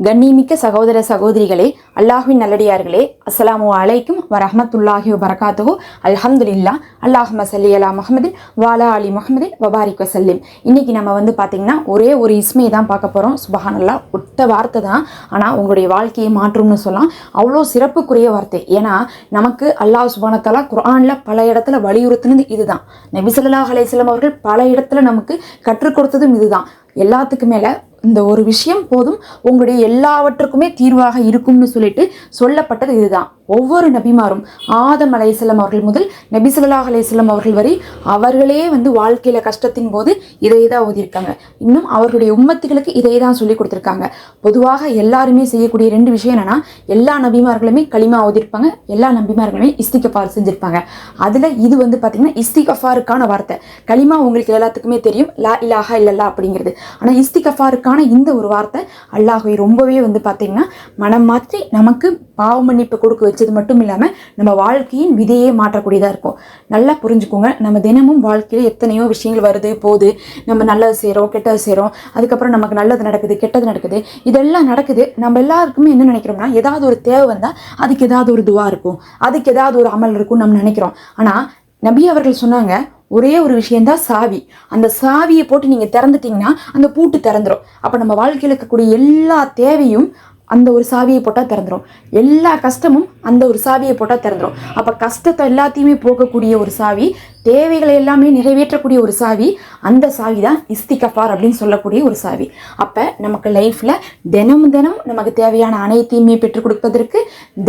கண்ணியமிக்க சகோதர சகோதரிகளே, அல்லாஹ்வின் நல்லடியார்களே, அஸ்ஸலாமு அலைக்கும் வரஹ்மத்துல்லாஹி வபரகாத்துஹு. அல்ஹம்துலில்லாஹ். அல்லாஹும்ம ஸல்லி அலா முஹம்மதின் வஅலா அலி முஹம்மதின் வபாரிக் வஸல்லிம். இன்னைக்கு நம்ம பார்த்தீங்கன்னா ஒரே ஒரு இஸ்மை தான் பார்க்க போகிறோம். சுபஹானல்லாஹ், ஒட்ட வார்த்தை தான், ஆனால் உங்களுடைய வாழ்க்கையை மாற்றும்னு சொல்லலாம். அவ்வளோ சிறப்புக்குரிய வார்த்தை. ஏன்னா நமக்கு அல்லாஹ் சுப்ஹானஹு வ தஆலா குர்ஆனில் பல இடத்துல வலியுறுத்தினது இதுதான். நபி ஸல்லல்லாஹு அலைஹி வஸல்லம் அவர்கள் பல இடத்துல நமக்கு கற்றுக் கொடுத்ததும் இதுதான். எல்லாத்துக்கு மேலே இந்த ஒரு விஷயம் போதும், உங்களுடைய எல்லாவற்றுக்குமே தீர்வாக இருக்கும்னு சொல்லிட்டு சொல்லப்பட்டது இதுதான். ஒவ்வொரு நபிமாரும் ஆதம் அலைஹிஸ்ஸலாம் அவர்கள் முதல் நபி ஸல்லல்லாஹு அலைஹி வஸல்லம் அவர்கள் வரை அவர்களே வாழ்க்கையில கஷ்டத்தின் போது இதை தான் ஓதியிருக்காங்க. இன்னும் அவர்களுடைய உம்மத்துகளுக்கு இதை தான் சொல்லி கொடுத்துருக்காங்க. பொதுவாக எல்லாருமே செய்யக்கூடிய ரெண்டு விஷயம் என்னன்னா, எல்லா நபிமார்களுமே களிமா ஓதிருப்பாங்க, எல்லா நபிமார்களுமே இஸ்திகஃபார் செஞ்சிருப்பாங்க. அதுல இது பார்த்தீங்கன்னா இஸ்திகஃபாருக்கான வார்த்தை. களிமா உங்களுக்கு எல்லாத்துக்குமே தெரியும், லா இலாஹா இல்லல்லா அப்படிங்கிறது. ஆனால் இஸ்திகஃபாருக்கான இந்த ஒரு வார்த்தை அல்லாஹ்வை ரொம்பவே பார்த்தீங்கன்னா மனம் மாற்றி நமக்கு பாவ மன்னிப்பு கொடுக்க வச்சது மட்டும் இல்லாமல் நம்ம வாழ்க்கையின் விதையே மாற்றக்கூடியதாக இருக்கும். நல்லா புரிஞ்சுக்கோங்க. நம்ம தினமும் வாழ்க்கையில் எத்தனையோ விஷயங்கள் வருது போகுது. நம்ம நல்லது செய்கிறோம், கெட்டது செய்கிறோம், அதுக்கப்புறம் நமக்கு நல்லது நடக்குது, கெட்டது நடக்குது, இதெல்லாம் நடக்குது. நம்ம எல்லாருக்குமே என்ன நினைக்கிறோம்னா, ஏதாவது ஒரு தேவை வந்தால் அதுக்கு ஏதாவது ஒரு துவா இருக்கும், அதுக்கு ஏதாவது ஒரு அமல் இருக்கும் நம்ம நினைக்கிறோம். ஆனால் நபி அவர்கள் சொன்னாங்க, ஒரே ஒரு விஷயந்தான் சாவி. அந்த சாவியை போட்டு நீங்கள் திறந்துட்டீங்கன்னா அந்த பூட்டு திறந்துடும். அப்போ நம்ம வாழ்க்கையில் இருக்கக்கூடிய எல்லா தேவையும் அந்த ஒரு சாவியை போட்டால் திறந்துடும். எல்லா கஷ்டமும் அந்த ஒரு சாவியை போட்டால் திறந்துடும். அப்போ கஷ்டத்தை எல்லாத்தையுமே போக்கக்கூடிய ஒரு சாவி, தேவைகளை எல்லாமே நிறைவேற்றக்கூடிய ஒரு சாவி, அந்த சாவி தான் இஸ்திகஃபார் அப்படின்னு சொல்லக்கூடிய ஒரு சாவி. அப்போ நமக்கு லைஃப்பில் தினம் தினம் நமக்கு தேவையான அனைத்தையுமே பெற்றுக் கொடுப்பதற்கு,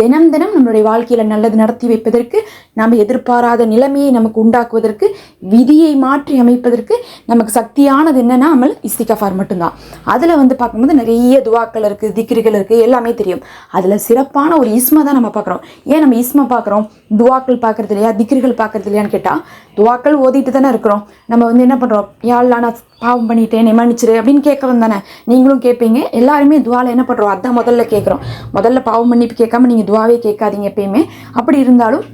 தினம் தினம் நம்மளுடைய வாழ்க்கையில் நல்லது நடத்தி வைப்பதற்கு, நம்ம எதிர்பாராத நிலைமையை நமக்கு உண்டாக்குவதற்கு, விதியை மாற்றி அமைப்பதற்கு நமக்கு சக்தியானது என்னன்னா நம்ம இஸ்திகஃபார் மட்டும்தான். அதில் பார்க்கும்போது நிறைய துவாக்கள் இருக்குது, திக்ருகள் இருக்குது, எல்லாமே தெரியும். அதில் சிறப்பான ஒரு இஸ்மை தான் நம்ம பார்க்குறோம். ஏன் நம்ம இஸ்மை பார்க்குறோம், துவாக்கள் பார்க்குறது இல்லையா, திக்ருகள் பார்க்குறது இல்லையான்னு கேட்டால், துவாக்கள் ஓதிட்டு தானே இருக்கிறோம். நம்ம என்ன பண்ணுறோம், யா அல்லாஹ் நான் பாவம் பண்ணிட்டேன் மன்னிச்சிரு அப்படின்னு கேட்க தானே நீங்களும் கேட்பீங்க. எல்லாருமே துவாவில் என்ன பண்ணுறோம், அதான் முதல்ல கேட்குறோம். முதல்ல பாவம் மன்னிப்பு கேட்காம நீங்கள் துவாவே கேட்காதீங்க எப்பயுமே. அப்படி இருந்தாலும்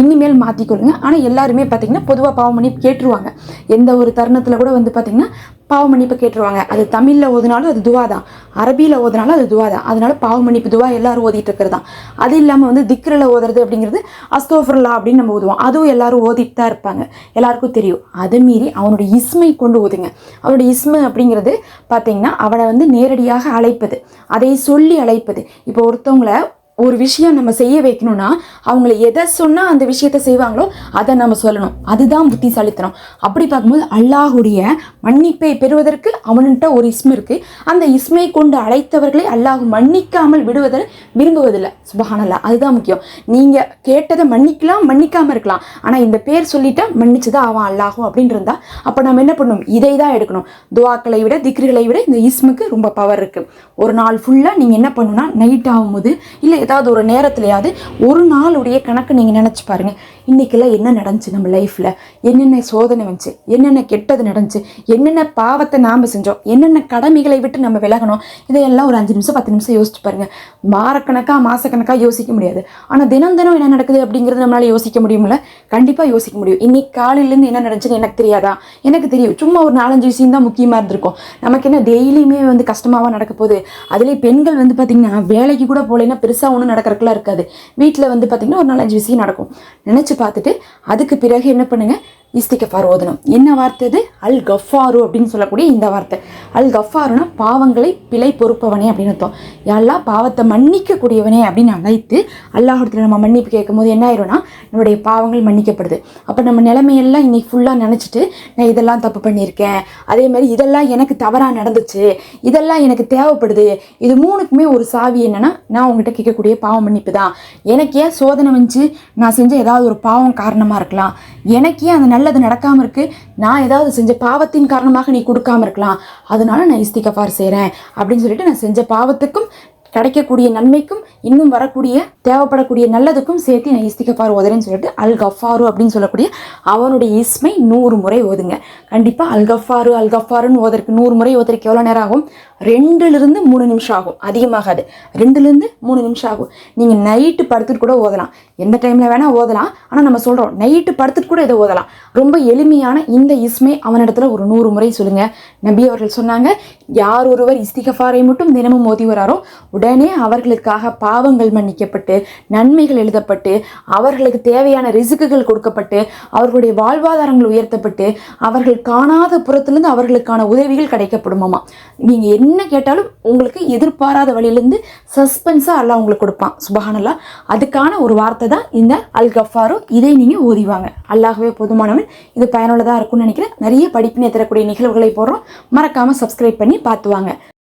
இனிமேல் மாற்றிக்கொள்ளுங்க. ஆனால் எல்லாருமே பார்த்தீங்கன்னா பொதுவாக பாவ மன்னிப்பு கேட்டுருவாங்க. எந்த ஒரு தருணத்தில் கூட பார்த்தீங்கன்னா பாவ மன்னிப்பு கேட்டுருவாங்க. அது தமிழில் ஓதுனாலும் அது துவா தான், அரபியில் ஓதுனாலும் அது துவா தான். அதனால பாவ மன்னிப்பு துவா எல்லாரும் ஓதிட்டு இருக்கிறது தான். அது இல்லாமல் திக்ரில் ஓதுறது அப்படிங்கிறது அஸ்தோஃபிருல்லா அப்படின்னு நம்ம ஓதுவோம். அதுவும் எல்லாரும் ஓதிட்டு தான் இருப்பாங்க, எல்லாருக்கும் தெரியும். அதை மீறி அவனுடைய இஸ்மை கொண்டு ஓதுங்க. அவனுடைய இஸ்மை அப்படிங்கிறது பார்த்தீங்கன்னா அவனை நேரடியாக அழைப்பது, அதை சொல்லி அழைப்பது. இப்போ ஒருத்தவங்களை ஒரு விஷயம் நம்ம செய்ய வைக்கணும்னா அவங்கள எதை சொன்னால் அந்த விஷயத்தை செய்வாங்களோ அதை நம்ம சொல்லணும். அதுதான் புத்திசாலித்தனம். அப்படி பார்க்கும்போது அல்லாஹுடைய மன்னிப்பை பெறுவதற்கு அவன்கிட்ட ஒரு இஸ்மு இருக்குது. அந்த இஸ்மை கொண்டு அழைத்தவர்களை அல்லாஹ் மன்னிக்காமல் விடுவதை விரும்புவதில்லை. சுபஹானல்லாஹ், அதுதான் முக்கியம். நீங்கள் கேட்டதை மன்னிக்கலாம், மன்னிக்காமல் இருக்கலாம், ஆனால் இந்த பேர் சொல்லிட்டா மன்னிச்சுதான் அவன் அல்லாஹும் அப்படின்னு இருந்தா அப்போ நம்ம என்ன பண்ணணும், இதை தான் எடுக்கணும். துவாக்களை விட திக்ருகளை விட இந்த இஸ்முக்கு ரொம்ப பவர் இருக்குது. ஒரு நாள் ஃபுல்லாக நீங்கள் என்ன பண்ணணும்னா, நைட் ஆகும்போது இல்லை ஏதாவது ஒரு நேரத்துலையாவது ஒரு நாளுடைய கணக்கு நீங்கள் நினச்சி பாருங்கள். இன்றைக்கெல்லாம் என்ன நடந்துச்சு, நம்ம லைஃப்பில் என்னென்ன சோதனை வந்துச்சு, என்னென்ன கெட்டது நடந்துச்சு, என்னென்ன பாவத்தை நாம் செஞ்சோம், என்னென்ன கடமைகளை விட்டு நம்ம விலகணும், இதையெல்லாம் ஒரு 5 நிமிஷம் 10 நிமிஷம் யோசிச்சு பாருங்கள். வாரக்கணக்காக மாதக்கணக்காக யோசிக்க முடியாது. ஆனால் தினம் தினம் என்ன நடக்குது அப்படிங்கிறது நம்மளால் யோசிக்க முடியுமில்ல? கண்டிப்பாக யோசிக்க முடியும். இன்னைக்கு காலையிலேருந்து என்ன நடந்துச்சுன்னு எனக்கு தெரியாதா? எனக்கு தெரியும். சும்மா ஒரு 4-5 விஷயம் தான் முக்கியமாக இருந்திருக்கும். நமக்கு என்ன டெய்லியுமே கஷ்டமாக நடக்க போகுது. அதுலேயே பெண்கள் பார்த்திங்கன்னா வேலைக்கு கூட போகலைன்னா பெருசாக ஒன்றும் நடக்கிறதுக்குலாம் இருக்காது. வீட்டில் பார்த்திங்கன்னா ஒரு 4-5 விஷயம் நடக்கும். நினச்சி பார்த்துட்டு அதுக்கு பிறகு என்ன பண்ணுங்க, இஸ்திகஃபார் ஓதணும். என்ன வார்த்தை அது? அல் கஃபாரு அப்படின்னு சொல்லக்கூடிய இந்த வார்த்தை. அல் கஃபாருனா பாவங்களை பிழை பொறுப்பவனே அப்படின்னு அர்த்தம். எல்லாம் பாவத்தை மன்னிக்கக்கூடியவனே அப்படின்னு அழைத்து அல்லாஹ்விடத்தில் நம்ம மன்னிப்பு கேட்கும் போது என்ன ஆயிரும்னா, நம்மளுடைய பாவங்கள் மன்னிக்கப்படுது. அப்போ நம்ம நிலைமையெல்லாம் இன்னைக்கு ஃபுல்லாக நினச்சிட்டு, நான் இதெல்லாம் தப்பு பண்ணியிருக்கேன், அதே மாதிரி இதெல்லாம் எனக்கு தவறாக நடந்துச்சு, இதெல்லாம் எனக்கு தேவைப்படுது, இது மூணுக்குமே ஒரு சாவி என்னன்னா, நான் உங்ககிட்ட கேட்கக்கூடிய பாவம் மன்னிப்பு தான். எனக்கு ஏன் சோதனை வந்துச்சு, நான் செஞ்ச ஏதாவது ஒரு பாவம் காரணமாக இருக்கலாம். எனக்கு ஏன் அந்த நல்லது நடக்காமல் இருக்குது, நான் ஏதாவது செஞ்ச பாவத்தின் காரணமாக நீ கொடுக்காம இருக்கலாம். அதனால நான் இஸ்திகஃபார் செய்கிறேன் அப்படின்னு சொல்லிட்டு நான் செஞ்ச பாவத்துக்கும் கிடைக்கக்கூடிய நன்மைக்கும் இன்னும் வரக்கூடிய தேவைப்படக்கூடிய நல்லதுக்கும் சேர்த்து நான் இஸ்திகஃபார் ஓதுறேன்னு சொல்லிட்டு அல் கஃபாரு அப்படின்னு சொல்லக்கூடிய அவனுடைய இஸ்மை 100 முறை ஓதுங்க. கண்டிப்பாக அல் கஃபாருன்னு ஓதற்கு 100 முறை ஓதுறதுக்கு எவ்வளோ நேரம் ஆகும்? 2லிருந்து 3 நிமிஷம் ஆகும். அதிகமாகாது, 2லிருந்து 3 நிமிஷம் ஆகும். நீங்கள் நைட்டு படுத்துட்டு கூட ஓதலாம், எந்த டைமில் வேணால் ஓதலாம். ஆனால் நம்ம சொல்கிறோம் நைட்டு படுத்துட்டு கூட இதை ஓதலாம். ரொம்ப எளிமையான இந்த இஸ்மை அவனிடத்துல ஒரு 100 முறை சொல்லுங்கள். நபி அவர்கள் சொன்னாங்க, யார் ஒருவர் இஸ்திகஃபாரை மட்டும் தினமும் ஓதி வராரோ உடனே அவர்களுக்காக பாவங்கள் மன்னிக்கப்பட்டு நன்மைகள் எழுதப்பட்டு அவர்களுக்கு தேவையான ரிசுக்குகள் கொடுக்கப்பட்டு அவர்களுடைய வாழ்வாதாரங்கள் உயர்த்தப்பட்டு அவர்கள் காணாத புறத்திலிருந்து அவர்களுக்கான உதவிகள் கிடைக்கப்படுமாமா. நீங்கள் என்ன கேட்டாலும் உங்களுக்கு எதிர்பாராத வழியிலிருந்து சஸ்பென்ஸாக அல்லாஹ் உங்களுக்கு கொடுப்பான். சுபஹானல்லாஹ். அதுக்கான ஒரு வார்த்தை தான் இந்த அல் கஃபாரு. இதை நீங்கள் ஓதிவாங்க. அல்லாஹ்வே போதுமானவன். இது பயனுள்ளதாக இருக்கும்னு நினைக்கிறேன். நிறைய படிப்பினை தரக்கூடிய நிகழ்வுகளை போடுறோம். மறக்காமல் சப்ஸ்கிரைப் பண்ணி பார்த்துவாங்க.